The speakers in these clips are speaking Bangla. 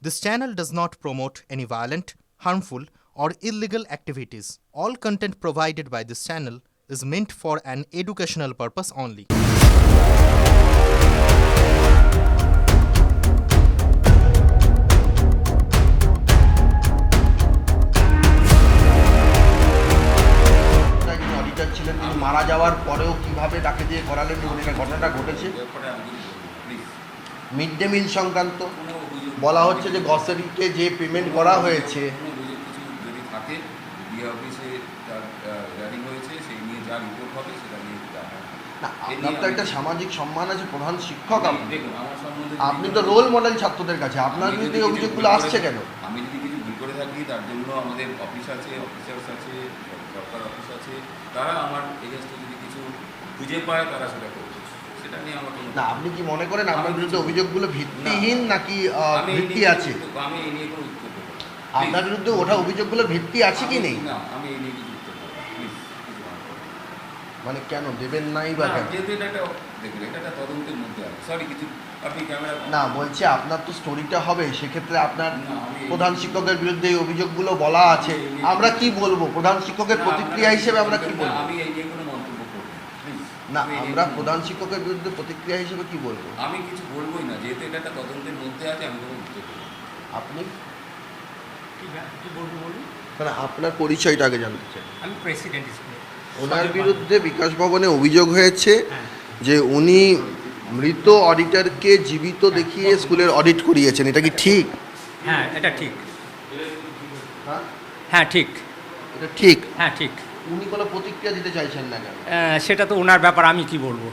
This channel does not promote any violent, harmful, or illegal activities. All content provided by this channel is meant for an educational purpose only. Auditor ছিলেন, তিনি মারা যাওয়ার পরেও কিভাবে তাকে দিয়ে করালেন এবং এটা ঘটনাটা ঘটেছে মিড ডে মিল সংক্রান্ত বলা হচ্ছে যে গ্রসারিতে যে পেমেন্ট করা হয়েছে যদি থাকে ডিএ অফিসে তার রেডিং হয়েছে সেই নিয়ে যা রিপোর্ট হবে সেটা নিয়ে না, আপনার তো একটা সামাজিক সম্মান আছে, প্রধান শিক্ষক আপনি। দেখুন আমার সম্বন্ধে আপনি তো রোল মডেল ছাত্রদের কাছে, আপনার বিরুদ্ধে এই অভিযোগগুলো আসছে কেন? আমি যদি কিছু ভুল করে থাকি তার জন্য আমাদের অফিস আছে, অফিসার্স আছে, সরকার অফিস আছে, তারা আমার এগেনস্টে যদি কিছু খুঁজে পায় তারা সেটা করবে, সেটা নিয়ে আমার কোনো না, আপনি কি মনে করেন আপনার বিরুদ্ধে অভিযোগগুলো ভিত্তিহীন নাকি ভিত্তি আছে? আমি এই নিয়ে কোনো উত্তর দেবো না। আপনার বিরুদ্ধে ওঠা অভিযোগগুলোর ভিত্তি আছে কি নেই? না, আমি এই নিয়ে কিছু উত্তর দেবো না, প্লিজ কিছু মানে কেন দেবেন নাই বা কেন? যেহেতু এটা দেখুন এটা একটা তদন্তের মধ্যে আছে, সরি কিছু আপনি ক্যামেরা না, বলছি আপনার তো স্টোরিটা হবে, সেক্ষেত্রে আপনার না, আমি- প্রধান শিক্ষকের বিরুদ্ধে এই অভিযোগগুলো বলা আছে, আমরা কি বলবো? প্রধান শিক্ষকের প্রতিক্রিয়া হিসেবে আমরা কি বলবো? আমি এই নিয়ে কোনো মন্তব্য করব প্লিজ। না, আমরা প্রধান শিক্ষকের বিরুদ্ধে প্রতিক্রিয়া হিসেবে কি বলবো? আমি কিছু বলবোই না, যেহেতু এটা একটা তদন্তের মধ্যে আছে আমি কোনো উত্তর দেবো না। আপনি কি বলবো বলুন? মানে আপনার পরিচয়টা আগে জানতে চাই। আমি প্রেসিডেন্ট স্কুলে। ওনার বিরুদ্ধে বিকাশ ভবনে অভিযোগ হয়েছে হ্যাঁ। যে উনি মৃত অডিটরকে জীবিত দেখিয়ে স্কুলের অডিট করিয়েছেন, এটা কি ঠিক? হ্যাঁ, এটা ঠিক। হ্যাঁ, হ্যাঁ ঠিক। এটা ঠিক। হ্যাঁ ঠিক। উনি কোনো প্রতিক্রিয়া দিতে চাইছেন না কেন? সেটা তো ওনার ব্যাপার, আমি কি বলবো।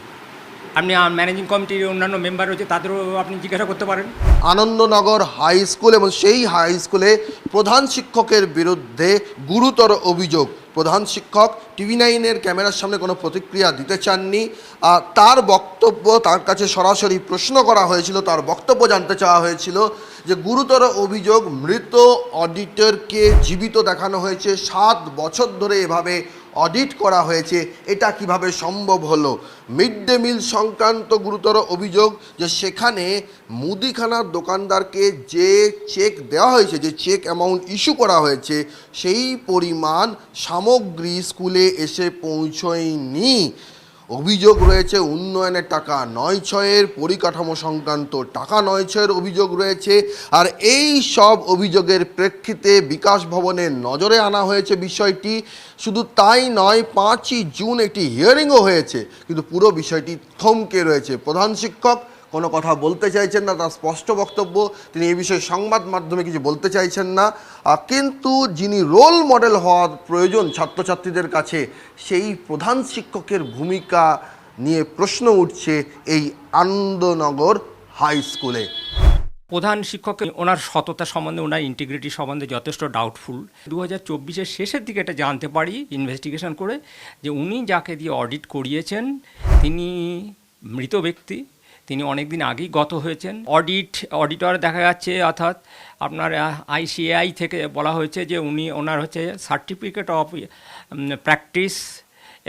আপনি ম্যানেজিং কমিটির অন্যান্য মেম্বার রয়েছে, তাদেরও আপনি জিজ্ঞাসা করতে পারেন। আনন্দনগর হাই স্কুল এবং সেই হাই স্কুলে প্রধান শিক্ষকের বিরুদ্ধে গুরুতর অভিযোগ। প্রধান শিক্ষক TV9-এর ক্যামেরার সামনে কোনো প্রতিক্রিয়া দিতে চাননি। তার বক্তব্য, তার কাছে সরাসরি প্রশ্ন করা হয়েছিল, তার বক্তব্য জানতে চাওয়া হয়েছিল যে গুরুতর অভিযোগ, মৃত অডিটরকে জীবিত দেখানো হয়েছে, 7 বছর ধরে এভাবে অডিট করা হয়েছে, এটা কিভাবে সম্ভব হলো? মিড ডে মিল সংক্রান্ত গুরুতর অভিযোগ যে সেখানে মুদিখানার দোকানদারকে যে চেক দেওয়া হয়েছে, যে চেক অ্যামাউন্ট ইস্যু করা হয়েছে, সেই পরিমাণ সামগ্রী স্কুলে এসে পৌঁছয়নি। অভিযোগ রয়েছে উন্নয়নের টাকা 9/6-এর, পরিকাঠামো সংক্রান্ত টাকা 9/6-এর অভিযোগ রয়েছে। আর এই সব অভিযোগের প্রেক্ষিতে বিকাশ ভবনের নজরে আনা হয়েছে বিষয়টি। শুধু তাই নয়, 5ই জুন একটি হিয়ারিংও হয়েছে, কিন্তু পুরো বিষয়টি থমকে রয়েছে। প্রধান শিক্ষক কোনো কথা বলতে চাইছেন না, তার স্পষ্ট বক্তব্য, তিনি এই বিষয়ে সংবাদ মাধ্যমে কিছু বলতে চাইছেন না। কিন্তু যিনি রোল মডেল হওয়ার প্রয়োজন ছাত্রছাত্রীদের কাছে, সেই প্রধান শিক্ষকের ভূমিকা নিয়ে প্রশ্ন উঠছে এই আনন্দনগর হাই স্কুলে। প্রধান শিক্ষকের ওনার সততা সম্বন্ধে, ওনার ইন্টিগ্রিটি সম্বন্ধে যথেষ্ট ডাউটফুল। 2024-এর শেষের দিকে এটা জানতে পারি ইনভেস্টিগেশন করে, যে উনি যাকে দিয়ে অডিট করিয়েছেন তিনি মৃত ব্যক্তি, তিনি অনেক দিন আগেই গত হয়েছেন। অডিটর দেখা যাচ্ছে, অর্থাৎ আপনার ICAI থেকে বলা হয়েছে যে ওনার হচ্ছে সার্টিফিকেট অফ প্র্যাকটিস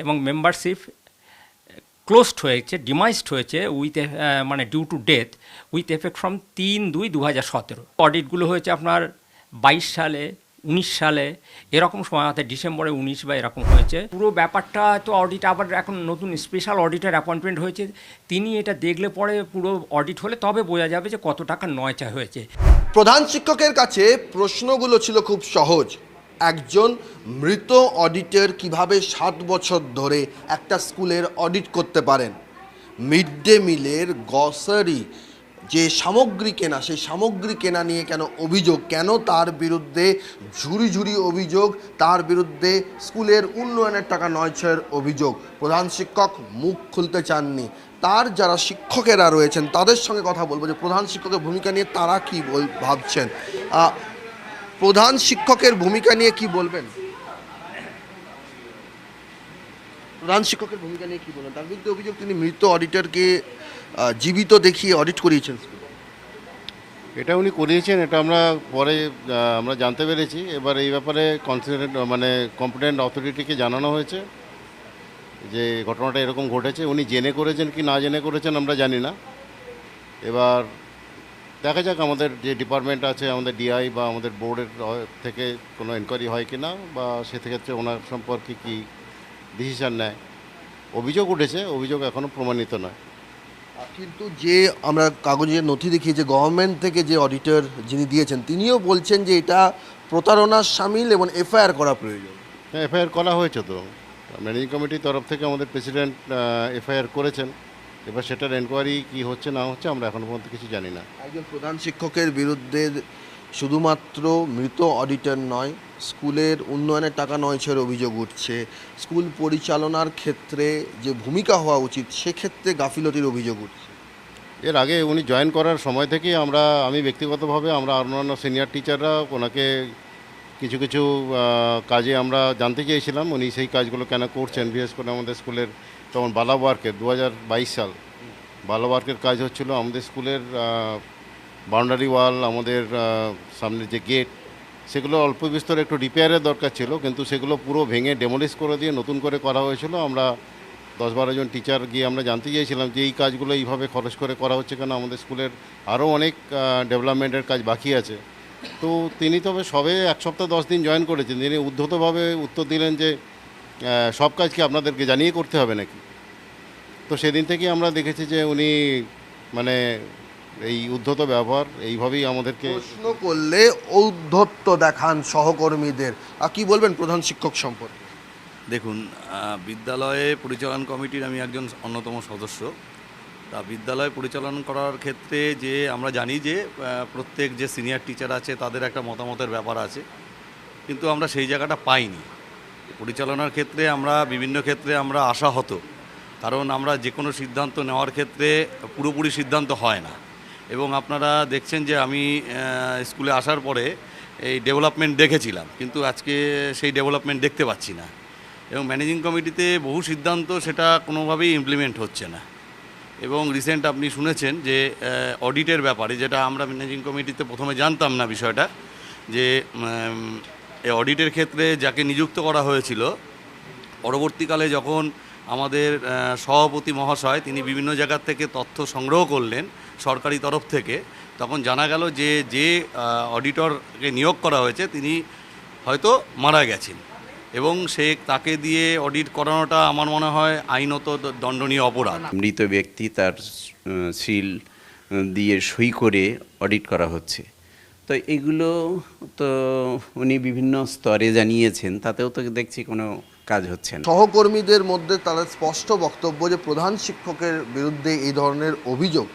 এবং মেম্বারশিপ ক্লোজড হয়েছে, ডিমাইজড হয়েছে উইথ মানে due to death with effect from 3/2/2017। অডিটগুলো হয়েছে আপনার 22 সালে, 19 সালে, এরকম সময়, অর্থাৎ ডিসেম্বরে 19 বা এরকম হয়েছে। পুরো ব্যাপারটা তো অডিট, আবার এখন নতুন স্পেশাল অডিটর অ্যাপয়েন্টমেন্ট হয়েছে, তিনি এটা দেখলে পরে পুরো অডিট হলে তবে বোঝা যাবে যে কত টাকা নয়চা হয়েছে। প্রধান শিক্ষকের কাছে প্রশ্নগুলো ছিল খুব সহজ। একজন মৃত অডিটর কিভাবে 7 বছর ধরে একটা স্কুলের অডিট করতে পারেন? মিড ডে মিলের গ্রসারি যে সামগ্রী কেনা, সেই সামগ্রী কেনা নিয়ে কেন অভিযোগ, কেন তার বিরুদ্ধে ঝুড়ি ঝুড়ি অভিযোগ, তার বিরুদ্ধে স্কুলের উন্নয়নের টাকা 9/6-এর অভিযোগ? প্রধান শিক্ষক মুখ খুলতে চাননি। তার যারা শিক্ষকেরা রয়েছেন তাদের সঙ্গে কথা বলবো যে প্রধান শিক্ষকের ভূমিকা নিয়ে তারা কী ভাবছেন। প্রধান শিক্ষকের ভূমিকা নিয়ে কি বলবেন? প্রধান শিক্ষকের ভূমিকা নিয়ে কি বলবেন? তার বিরুদ্ধে অভিযোগ তিনি মৃত অডিটরকে জীবিত দেখিয়ে অডিট করিয়েছেন। এটা উনি করিয়েছেন, এটা আমরা পরে আমরা জানতে পেরেছি। এবার এই ব্যাপারে কম্পিটেন্ট অথরিটিকে জানানো হয়েছে যে ঘটনাটা এরকম ঘটেছে। উনি জেনে করেছেন কি না জেনে করেছেন আমরা জানি না। এবার দেখা যাক আমাদের যে ডিপার্টমেন্ট আছে, আমাদের ডিআই বা আমাদের বোর্ডের থেকে কোনো এনকোয়ারি হয় কি না, বা সেক্ষেত্রে ওনার সম্পর্কে কি ডিসিশন নেয়। অভিযোগ উঠেছে, অভিযোগ এখনও প্রমাণিত নয়। কিন্তু যে আমরা কাগজে নথি দেখি যে গভর্নমেন্ট থেকে যে অডিটর যিনি দিয়েছেন তিনিও বলছেন যে এটা প্রতারণার সামিল এবং এফআইআর করা প্রয়োজন। হ্যাঁ, এফআইআর করা হয়েছে তো, ম্যানেজিং কমিটির তরফ থেকে আমাদের প্রেসিডেন্ট এফআইআর করেছেন। এবার সেটার এনকোয়ারি কি হচ্ছে না হচ্ছে আমরা এখনও পর্যন্ত কিছু জানি না। একজন প্রধান শিক্ষকের বিরুদ্ধে শুধুমাত্র মৃত অডিটর নয়, স্কুলের উন্নয়নের টাকা নয়ছের অভিযোগ উঠছে, স্কুল পরিচালনার ক্ষেত্রে যে ভূমিকা হওয়া উচিত সেক্ষেত্রে গাফিলতির অভিযোগ উঠছে। এর আগে উনি জয়েন করার সময় থেকেই আমি ব্যক্তিগতভাবে আমরা অন্যান্য সিনিয়র টিচাররা ওনাকে কিছু কিছু কাজে আমরা জানতে চেয়েছিলাম উনি সেই কাজগুলো কেন করছেন। বিশেষ করে আমাদের স্কুলের তখন বালাওয়ার্কের 2022 সাল বালাওয়ার্কের কাজ হচ্ছিল আমাদের স্কুলের বাউন্ডারি ওয়াল, আমাদের সামনে যে গেট, সেগুলো অল্প বিস্তর একটু রিপেয়ারের দরকার ছিল, কিন্তু সেগুলো পুরো ভেঙে ডেমোলিশ করে দিয়ে নতুন করে করা হয়েছিল। আমরা 10-12 জন টিচার গিয়ে আমরা জানতে চেয়েছিলাম যে এই কাজগুলো এইভাবে খরচ করে করা হচ্ছে কেন, আমাদের স্কুলের আরও অনেক ডেভেলপমেন্টের কাজ বাকি আছে। তো তিনি তবে সবে 1 সপ্তাহ 10 দিন জয়েন করেছেন। তিনি উদ্ধতভাবে উত্তর দিলেন যে সব কাজ কি আপনাদেরকে জানিয়ে করতে হবে নাকি। তো সেদিন থেকেই আমরা দেখেছি যে উনি মানে এই উদ্ধত ব্যবহার এইভাবেই আমাদেরকে প্রশ্ন করলে ঔদ্ধত্য দেখান সহকর্মীদের। আর কি বলবেন প্রধান শিক্ষক সম্পর্কে? দেখুন, বিদ্যালয়ে পরিচালন কমিটির আমি একজন অন্যতম সদস্য। তা বিদ্যালয় পরিচালনা করার ক্ষেত্রে যে আমরা জানি যে প্রত্যেক যে সিনিয়র টিচার আছে তাদের একটা মতামতের ব্যাপার আছে, কিন্তু আমরা সেই জায়গাটা পাইনি। পরিচালনার ক্ষেত্রে আমরা বিভিন্ন ক্ষেত্রে আমরা আশাহত, কারণ আমরা যে কোনো সিদ্ধান্ত নেওয়ার ক্ষেত্রে পুরোপুরি সিদ্ধান্ত হয় না। এবং আপনারা দেখছেন যে আমি স্কুলে আসার পরে এই ডেভেলপমেন্ট দেখেছিলাম, কিন্তু আজকে সেই ডেভেলপমেন্ট দেখতে পাচ্ছি না। এবং ম্যানেজিং কমিটিতে বহু সিদ্ধান্ত সেটা কোনোভাবেই ইমপ্লিমেন্ট হচ্ছে না। এবং রিসেন্ট আপনি শুনেছেন যে অডিটের ব্যাপারে, যেটা আমরা ম্যানেজিং কমিটিতে প্রথমে জানতাম না বিষয়টা, যে এই অডিটের ক্ষেত্রে যাকে নিযুক্ত করা হয়েছিল, পরবর্তীকালে যখন আমাদের সভাপতি মহাশয় তিনি বিভিন্ন জায়গার থেকে তথ্য সংগ্রহ করলেন সরকারি তরফ থেকে, তখন জানা গেল যে অডিটরকে নিয়োগ করা হয়েছে তিনি হয়তো মারা গেছেন, এবং তাকে দিয়ে অডিট করানোটা আমার মনে হয় আইনত দণ্ডনীয় অপরাধ। মৃত ব্যক্তি তার সিল দিয়ে সই করে অডিট করা হচ্ছে, তো এগুলো তো উনি বিভিন্ন স্তরে জানিয়েছেন, তাতেও তো দেখছি কোনো কাজ হচ্ছে না। সহকর্মীদের মধ্যে তাদের স্পষ্ট বক্তব্য যে প্রধান শিক্ষকের বিরুদ্ধে এই ধরনের অভিযোগ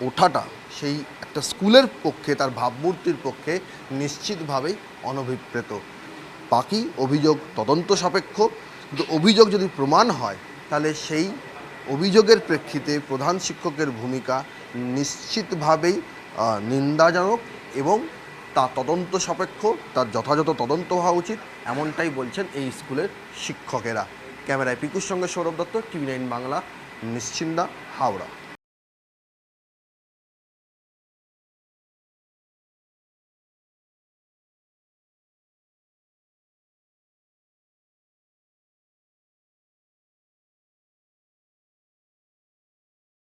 ওঠাটা সেই একটা স্কুলের পক্ষে, তার ভাবমূর্তির পক্ষে নিশ্চিতভাবেই অনভিপ্রেত। বাকি অভিযোগ তদন্ত সাপেক্ষ, কিন্তু অভিযোগ যদি প্রমাণ হয় তাহলে সেই অভিযোগের প্রেক্ষিতে প্রধান শিক্ষকের ভূমিকা নিশ্চিতভাবেই নিন্দাজনক এবং তা তদন্ত সাপেক্ষ, তার যথাযথ তদন্ত হওয়া উচিত, এমনটাই বলছেন এই স্কুলের শিক্ষকেরা। ক্যামেরায় পিকুর সঙ্গে সৌরভ দত্ত, TV9 বাংলা, নিশ্চিন্দা, হাওড়া।